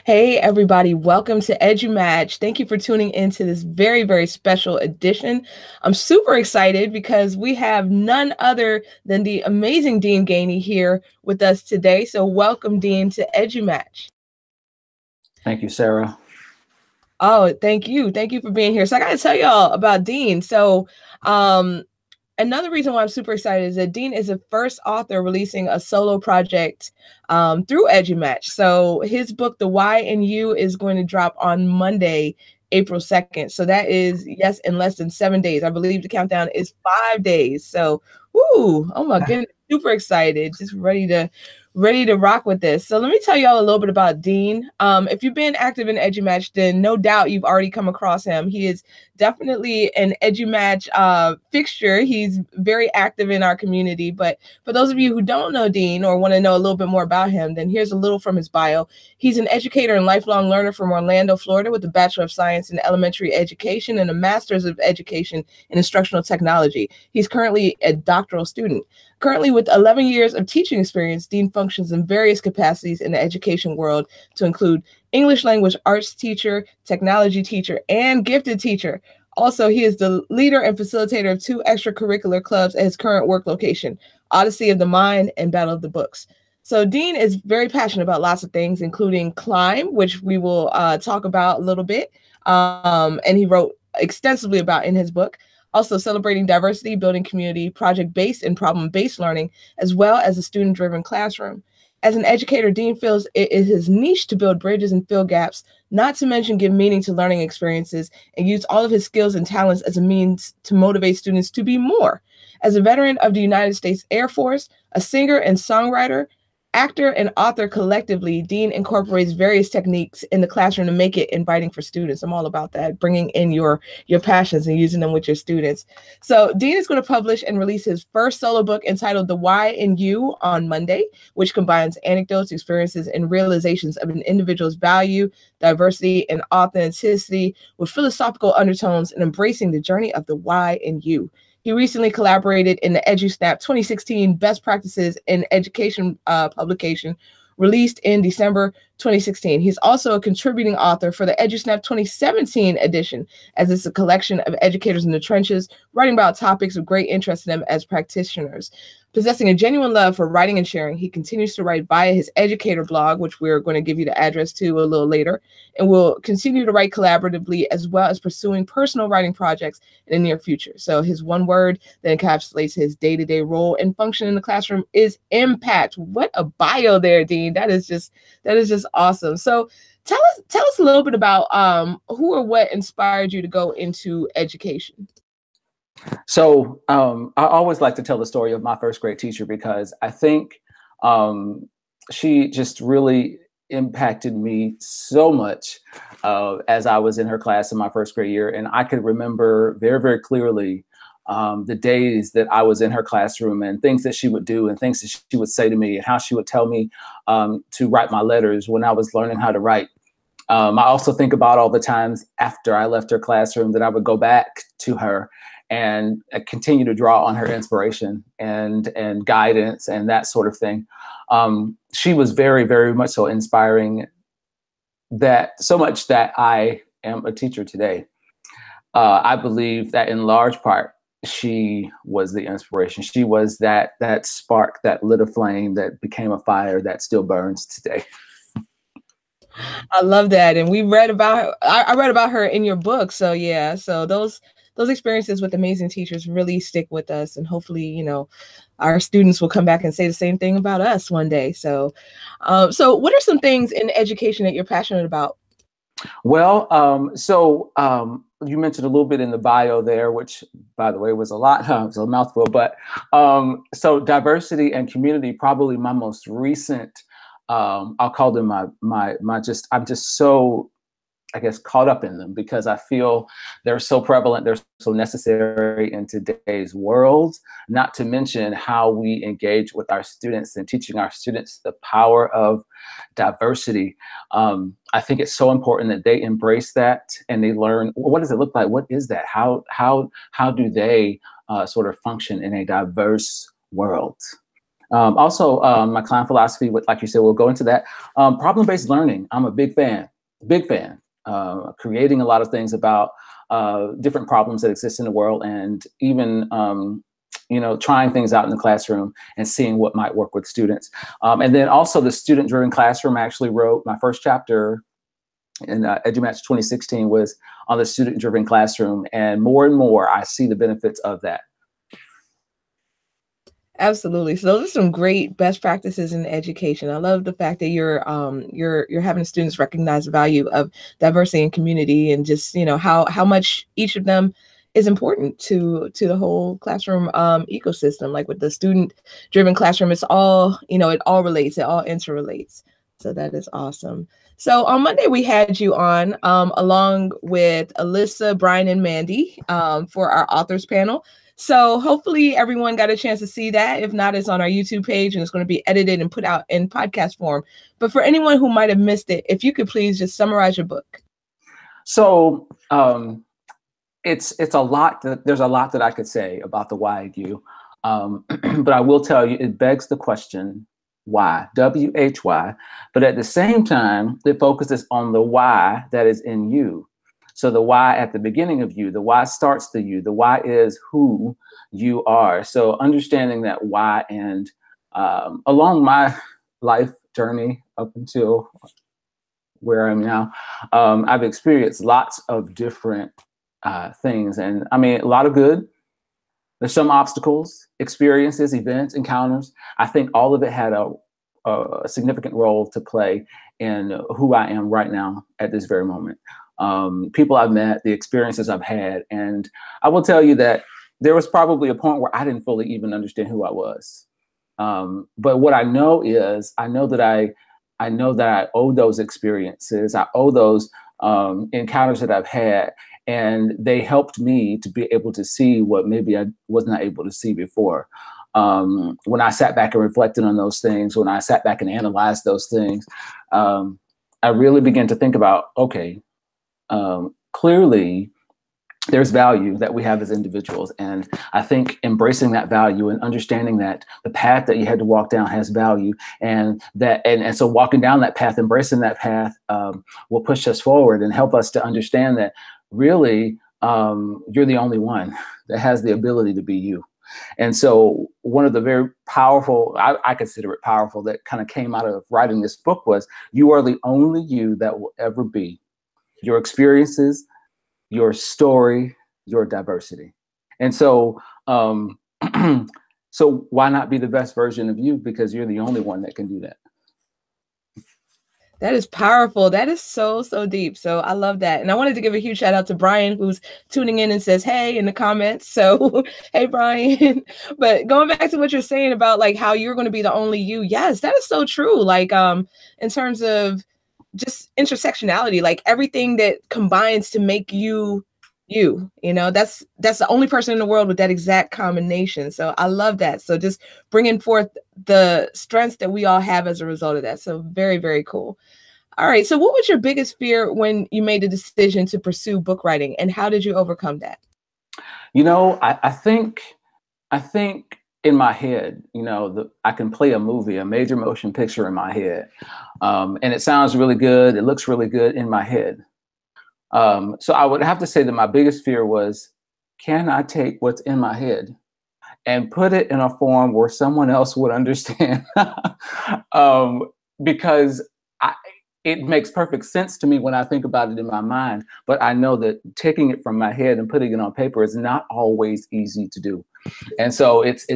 Hey, everybody, welcome to EduMatch. Thank you for tuning into this very, very special edition. I'm super excited because we have none other than the amazing Dene Gainey here with us today. So welcome, Dean, to EduMatch. Thank you, Sarah. Oh, thank you. Thank you for being here. So I got to tell y'all about Dean. Another reason why I'm super excited is that Dean is the first author releasing a solo project through EduMatch. So his book, The Why in You, is going to drop on Monday, April 2nd. So that is, yes, in less than 7 days. I believe the countdown is 5 days. So, woo, oh my goodness, super excited, just ready to rock with this. So let me tell y'all a little bit about Dean. If you've been active in EduMatch, then no doubt you've already come across him. He is definitely an EduMatch fixture. He's very active in our community. But for those of you who don't know Dean or want to know a little bit more about him, then here's a little from his bio. He's an educator and lifelong learner from Orlando, Florida, with a Bachelor of Science in Elementary Education and a Master's of Education in Instructional Technology. He's currently a doctoral student. Currently, with 11 years of teaching experience, Dean functions in various capacities in the education world to include English language arts teacher, technology teacher, and gifted teacher. Also, he is the leader and facilitator of 2 extracurricular clubs at his current work location, Odyssey of the Mind and Battle of the Books. So Dean is very passionate about lots of things, including climb, which we will talk about a little bit. And he wrote extensively about in his book. Also celebrating diversity, building community, project-based and problem-based learning, as well as a student-driven classroom. As an educator, Dean feels it is his niche to build bridges and fill gaps, not to mention give meaning to learning experiences and use all of his skills and talents as a means to motivate students to be more. As a veteran of the United States Air Force, a singer and songwriter, actor and author collectively, Dean incorporates various techniques in the classroom to make it inviting for students. I'm all about that, bringing in your passions and using them with your students. So Dean is going to publish and release his first solo book entitled The Why in You on Monday, which combines anecdotes, experiences, and realizations of an individual's value, diversity, and authenticity with philosophical undertones and embracing the journey of the why in you. He recently collaborated in the EduSnap 2016 Best Practices in Education publication, released in December 2016. He's also a contributing author for the EduSnap 2017 edition, as it's a collection of educators in the trenches, writing about topics of great interest to them as practitioners. Possessing a genuine love for writing and sharing, he continues to write via his educator blog, which we're going to give you the address to a little later, and will continue to write collaboratively as well as pursuing personal writing projects in the near future. So his one word that encapsulates his day-to-day role and function in the classroom is impact. What a bio there, Dean. That is just awesome. So tell us a little bit about who or what inspired you to go into education. So I always like to tell the story of my first grade teacher because I think she just really impacted me so much as I was in her class in my first grade year. And I could remember very, very clearly the days that I was in her classroom and things that she would do and things that she would say to me and how she would tell me to write my letters when I was learning how to write. I also think about all the times after I left her classroom that I would go back to her and continue to draw on her inspiration and guidance and that sort of thing. She was very, very much so inspiring, that so much that I am a teacher today. I believe that in large part, she was the inspiration. She was that spark that lit a flame that became a fire that still burns today. I love that. And we read about her. I read about her in your book. So yeah, so those experiences with amazing teachers really stick with us. And hopefully, you know, our students will come back and say the same thing about us one day. So, so what are some things in education that you're passionate about? Well, you mentioned a little bit in the bio there, which, by the way, was a lot. It was a mouthful. But so diversity and community, probably my most recent. I'll call them I'm just so, I guess, caught up in them because I feel they're so prevalent, they're so necessary in today's world, not to mention how we engage with our students and teaching our students the power of diversity. I think it's so important that they embrace that and they learn, well, what does it look like? What is that? How do they sort of function in a diverse world? Also, my client philosophy, like you said, we'll go into that. Problem-based learning, I'm a big fan, big fan. Creating a lot of things about different problems that exist in the world, and even trying things out in the classroom and seeing what might work with students. And then also the student-driven classroom. I actually wrote my first chapter in EduMatcher 2016 was on the student-driven classroom, and more I see the benefits of that. Absolutely. So those are some great best practices in education. I love the fact that you're having students recognize the value of diversity and community, and just how much each of them is important to the whole classroom ecosystem. Like with the student-driven classroom, it's all it all relates, it all interrelates. So that is awesome. So on Monday we had you on along with Alyssa, Brian, and Mandy for our authors panel. So hopefully everyone got a chance to see that. If not, it's on our YouTube page and it's going to be edited and put out in podcast form. But for anyone who might have missed it, if you could please just summarize your book. So it's a lot. There's a lot that I could say about the why you, but I will tell you, it begs the question, why? WHY. But at the same time, it focuses on the why that is in you. So the why at the beginning of you, the why starts the you, the why is who you are. So understanding that why, and along my life journey up until where I am now, I've experienced lots of different things. And I mean, a lot of good. There's some obstacles, experiences, events, encounters. I think all of it had a significant role to play in who I am right now at this very moment. People I've met, the experiences I've had. And I will tell you that there was probably a point where I didn't fully even understand who I was. But what I know is, I know that I owe those experiences. I owe those encounters that I've had, and they helped me to be able to see what maybe I was not able to see before. When I sat back and reflected on those things, when I sat back and analyzed those things, I really began to think about, okay, clearly there's value that we have as individuals. And I think embracing that value and understanding that the path that you had to walk down has value, and so walking down that path, embracing that path, will push us forward and help us to understand that really you're the only one that has the ability to be you. And so one of the very powerful, I consider it powerful, that kind of came out of writing this book was, you are the only you that will ever be. Your experiences, your story, your diversity. And so, so why not be the best version of you? Because you're the only one that can do that. That is powerful. That is so, so deep. So I love that. And I wanted to give a huge shout out to Brian, who's tuning in and says, hey, in the comments. So, hey, Brian. But going back to what you're saying about like how you're going to be the only you. Yes, that is so true. Like in terms of just intersectionality, like everything that combines to make you, that's the only person in the world with that exact combination. So I love that. So just bringing forth the strengths that we all have as a result of that. So very, very cool. All right. So what was your biggest fear when you made the decision to pursue book writing, and how did you overcome that? I think in my head, I can play a movie, a major motion picture in my head. And it sounds really good. It looks really good in my head. So I would have to say that my biggest fear was, can I take what's in my head and put it in a form where someone else would understand? Because it makes perfect sense to me when I think about it in my mind, but I know that taking it from my head and putting it on paper is not always easy to do. And so it's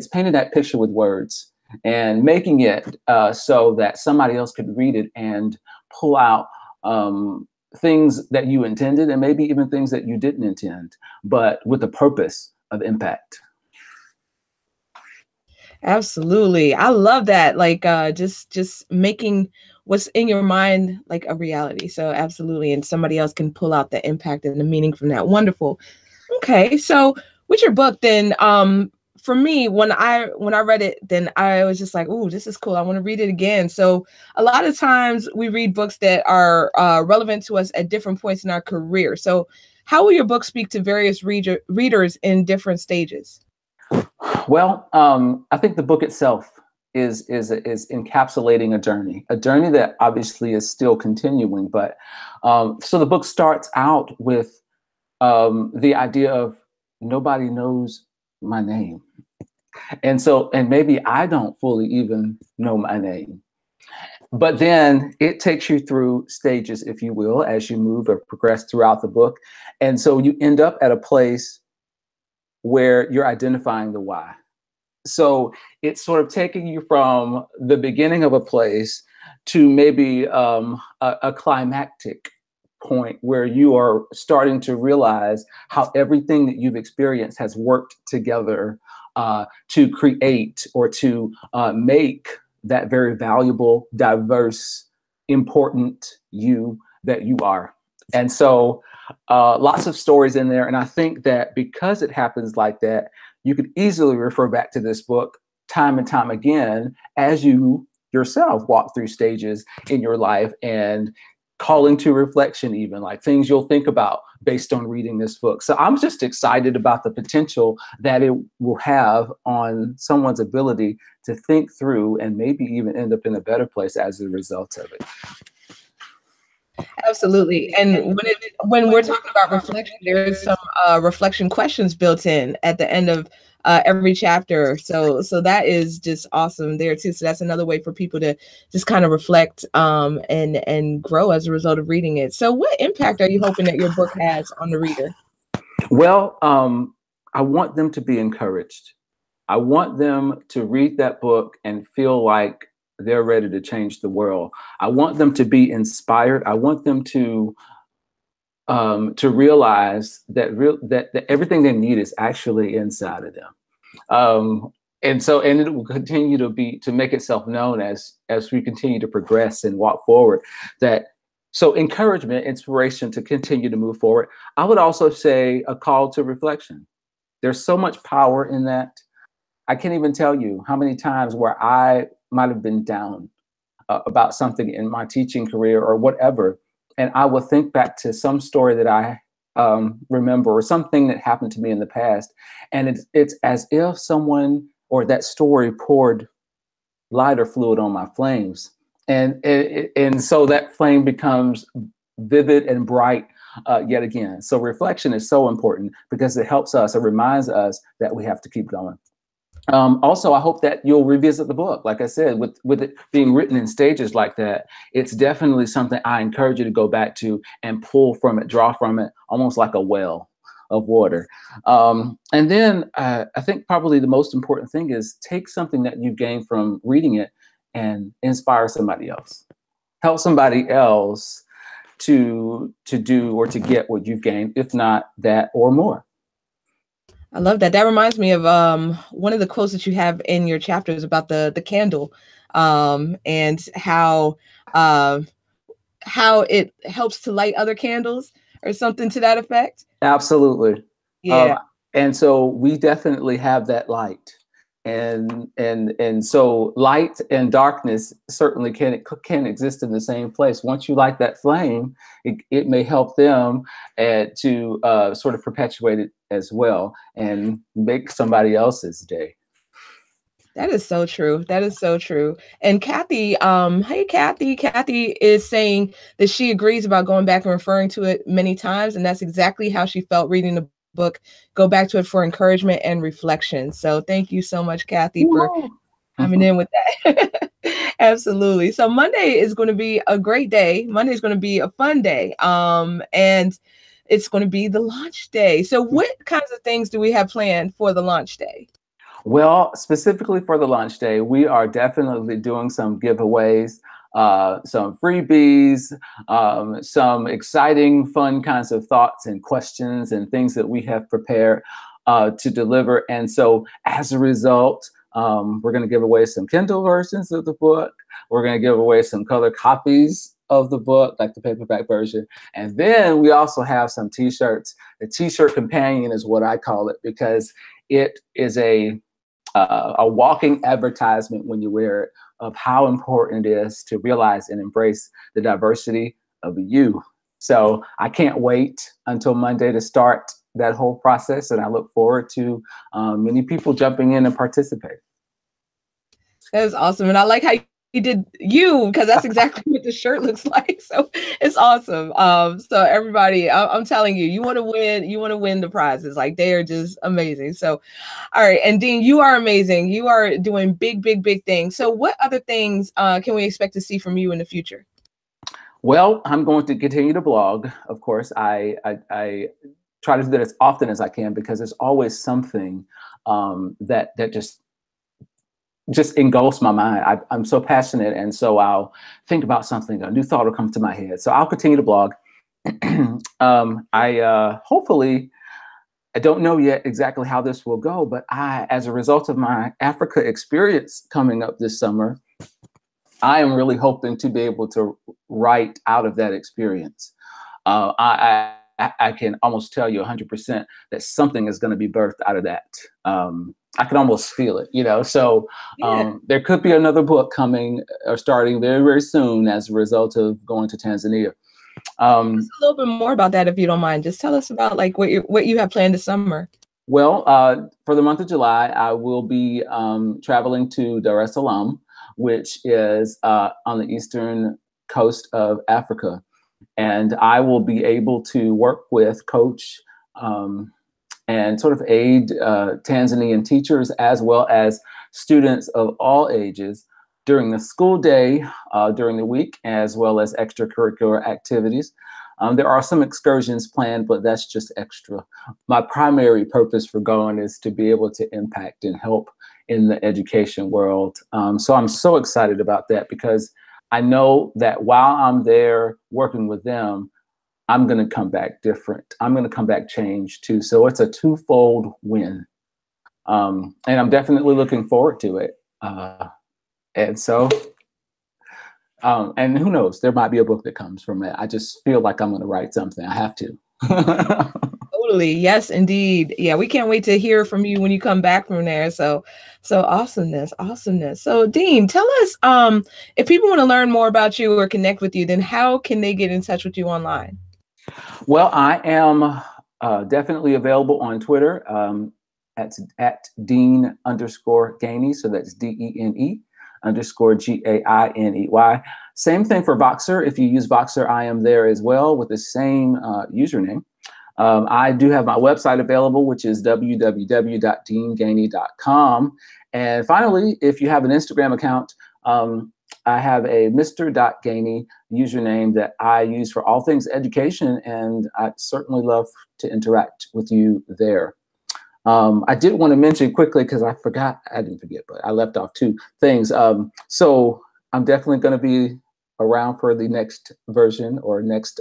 painting that picture with words and making it so that somebody else could read it and pull out things that you intended, and maybe even things that you didn't intend, but with the purpose of impact. Absolutely. I love that. Like just making what's in your mind like a reality. So absolutely. And somebody else can pull out the impact and the meaning from that. Wonderful. Okay. So with your book, then for me, when I read it, then I was just like, oh, this is cool. I want to read it again. So a lot of times we read books that are relevant to us at different points in our career. So how will your book speak to various readers in different stages? Well, I think the book itself is encapsulating a journey that obviously is still continuing. But so the book starts out with the idea of nobody knows my name, and maybe I don't fully even know my name. But then it takes you through stages, if you will, as you move or progress throughout the book, and so you end up at a place where you're identifying the why. So it's sort of taking you from the beginning of a place to maybe a climactic point where you are starting to realize how everything that you've experienced has worked together to create or to make that very valuable, diverse, important you that you are. And so lots of stories in there. And I think that because it happens like that, you could easily refer back to this book time and time again as you yourself walk through stages in your life and calling to reflection, even like things you'll think about based on reading this book. So I'm just excited about the potential that it will have on someone's ability to think through and maybe even end up in a better place as a result of it. Absolutely. And when we're talking about reflection, there's some reflection questions built in at the end of every chapter. So that is just awesome there too. So that's another way for people to just kind of reflect and grow as a result of reading it. So what impact are you hoping that your book has on the reader? Well, I want them to be encouraged. I want them to read that book and feel like they're ready to change the world. I want them to be inspired. I want them to realize that everything they need is actually inside of them. And it will continue to make itself known as we continue to progress and walk forward. So encouragement, inspiration to continue to move forward. I would also say a call to reflection. There's so much power in that. I can't even tell you how many times where I might have been down about something in my teaching career or whatever, and I will think back to some story that I remember or something that happened to me in the past, and it's as if someone or that story poured lighter fluid on my flames, and so that flame becomes vivid and bright yet again. So reflection is so important because it helps us, it reminds us that we have to keep going. Also, I hope that you'll revisit the book. Like I said, with it being written in stages like that, it's definitely something I encourage you to go back to and pull from it, draw from it, almost like a well of water. And then I think probably the most important thing is take something that you gained from reading it and inspire somebody else. Help somebody else to do or to get what you've gained, if not that or more. I love that. That reminds me of one of the quotes that you have in your chapters about the candle, and how it helps to light other candles or something to that effect. Absolutely. Yeah. And so we definitely have that light. And so light and darkness certainly can exist in the same place. Once you light that flame, it may help them to sort of perpetuate it as well and make somebody else's day. That is so true. That is so true. And Kathy, hey Kathy. Kathy is saying that she agrees about going back and referring to it many times, and that's exactly how she felt reading the book. Go back to it for encouragement and reflection. So thank you so much, Kathy, for coming in with that. Absolutely. So Monday is going to be a great day. Monday is going to be a fun day. And it's going to be the launch day. So what kinds of things do we have planned for the launch day? Well, specifically for the launch day, we are definitely doing some giveaways, some freebies, some exciting, fun kinds of thoughts and questions and things that we have prepared to deliver. And so as a result, we're going to give away some Kindle versions of the book. We're going to give away some color copies of the book, like the paperback version. And then we also have some t-shirts. The t-shirt companion is what I call it, because it is a walking advertisement when you wear it of how important it is to realize and embrace the diversity of you. So I can't wait until Monday to start that whole process, and I look forward to many people jumping in and participating. That is awesome. And I like how you did you, because that's exactly what the shirt looks like. So it's awesome. So everybody, I'm telling you, you want to win the prizes. Like, they are just amazing. So, all right. And Dean, you are amazing. You are doing big, big, big things. So what other things can we expect to see from you in the future? Well, I'm going to continue to blog. Of course, I try to do that as often as I can, because there's always something that just engulfs my mind. I'm so passionate, and so I'll think about something, a new thought will come to my head. So I'll continue to blog. Hopefully, I don't know yet exactly how this will go, but as a result of my Africa experience coming up this summer, I am really hoping to be able to write out of that experience. I can almost tell you 100% that something is going to be birthed out of that. I can almost feel it, you know. So there could be another book coming or starting very, very soon as a result of going to Tanzania. Tell us a little bit more about that, if you don't mind. Just tell us about like what you have planned this summer. Well, for the month of July, I will be traveling to Dar es Salaam, which is on the eastern coast of Africa. And I will be able to work with, coach, and sort of aid Tanzanian teachers as well as students of all ages during the school day, during the week, as well as extracurricular activities. There are some excursions planned, but that's just extra. My primary purpose for going is to be able to impact and help in the education world. So I'm so excited about that, because I know that while I'm there working with them, I'm going to come back different. I'm going to come back changed too. So it's a twofold win. And I'm definitely looking forward to it. And so, and who knows, there might be a book that comes from it. I just feel like I'm going to write something. I have to. Totally. Yes, indeed. Yeah, we can't wait to hear from you when you come back from there. So awesomeness. So Dean, tell us, if people want to learn more about you or connect with you, then how can they get in touch with you online? Well, I am definitely available on Twitter at Dene_Gainey. So that's DENE_GAINEY. Same thing for Voxer. If you use Voxer, I am there as well with the same username. I do have my website available, which is www.denegainey.com. And finally, if you have an Instagram account, I have a Mr.Gainey username that I use for all things education, and I'd certainly love to interact with you there. I did want to mention quickly, because I didn't forget, but I left off two things. So I'm definitely going to be around for the next version or next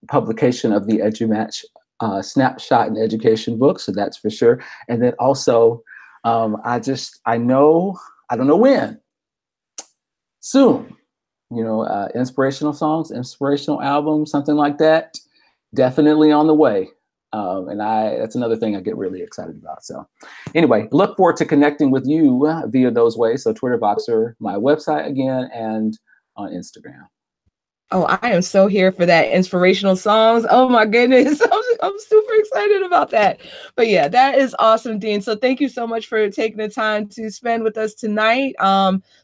publication of the EduMatch Snapshot in Education book. So that's for sure. And then also, I don't know when, soon, you know, inspirational songs, inspirational albums, something like that, definitely on the way. And that's another thing I get really excited about. So anyway, look forward to connecting with you via those ways. So Twitter, Voxer, my website again, and on Instagram. Oh, I am so here for that. Inspirational songs. Oh my goodness. I'm super excited about that. But yeah, that is awesome, Dean. So thank you so much for taking the time to spend with us tonight.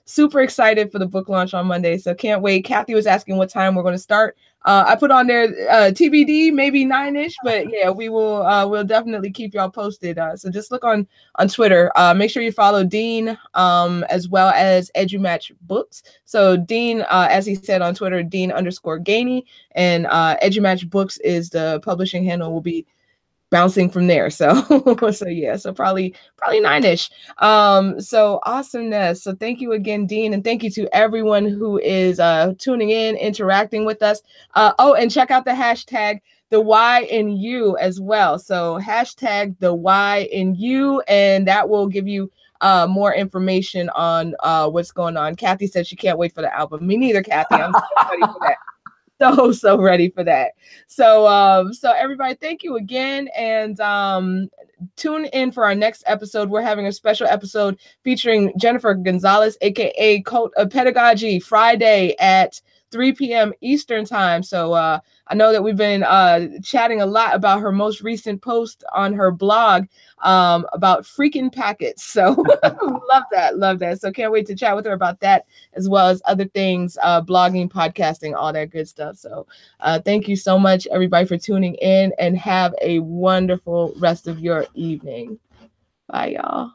Super excited for the book launch on Monday. So can't wait. Kathy was asking what time we're going to start. I put on there TBD, maybe 9-ish, but yeah, we'll definitely keep y'all posted. So just look on Twitter. Make sure you follow Dean as well as EduMatch Books. So Dean, as he said on Twitter, Dene_Gainey, and EduMatch Books is the publishing handle. Will be bouncing from there. So yeah, so probably 9-ish. So awesomeness. So thank you again, Dean, and thank you to everyone who is tuning in, interacting with us. And check out the hashtag the Y in You as well. So hashtag the Y in You, and that will give you more information on what's going on. Kathy said she can't wait for the album. Me neither, Kathy. I'm so ready for that. So ready for that. So everybody, thank you again. And tune in for our next episode. We're having a special episode featuring Jennifer Gonzalez, aka Cult of Pedagogy, Friday at 3 p.m. Eastern time. So I know that we've been chatting a lot about her most recent post on her blog about freaking packets. So love that. So can't wait to chat with her about that, as well as other things, blogging, podcasting, all that good stuff. So thank you so much, everybody, for tuning in, and have a wonderful rest of your evening. Bye, y'all.